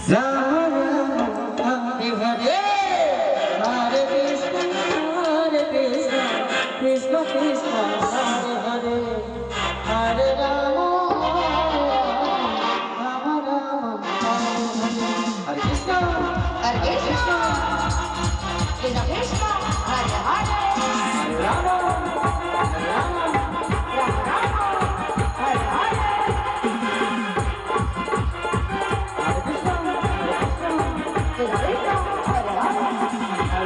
Ram Ram Hare Hare Hare Krishna Krishna Krishna Hare Hare Hare Rama Rama Rama Hare Krishna Hare Krishna, Krishna Krishna, Hare Hare, Hare Rama Hare Rama Rama Rama, Hare Hare, Hare Krishna Krishna Krishna, Hare Hare, Hare Rama Hare Rama Rama Rama, Hare Hare, Hare Krishna Krishna Krishna Hare Hare Hare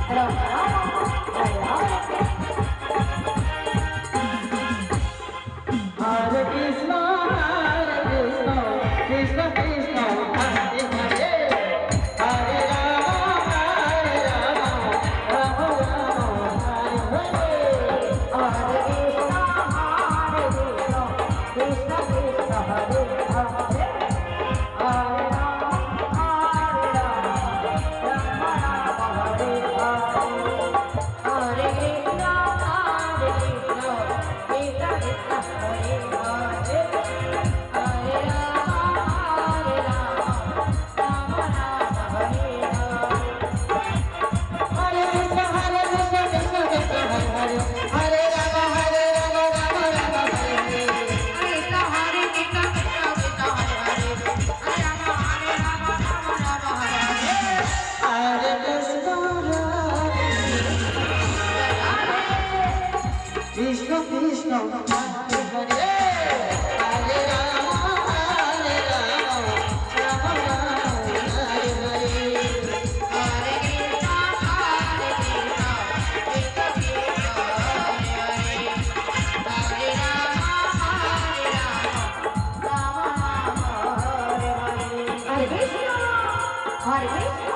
Rama Rama Rama Hare Hare Hare Krishna, Krishna Krishna, Hare Hare, Hare Rama, Rama Rama, Hare Hare. Hare Krishna, Krishna Krishna, Hare Hare, Hare Rama, Rama Rama, Hare Hare. Hare Krishna Krishna Krishna Hare Hare Hare Rama Rama Rama Hare Hare Krishna Hare Krishna, Krishna Krishna, Hare Hare, Hare Rama, Rama Rama, Hare Hare. Hare Krishna Krishna Krishna Hare Hare Hare Rama Rama Rama Hare Hare Hare Krishna, Krishna Krishna, Hare Hare, Hare Rama, Rama Rama, Hare Hare. Hare Krishna, Hare Krishna,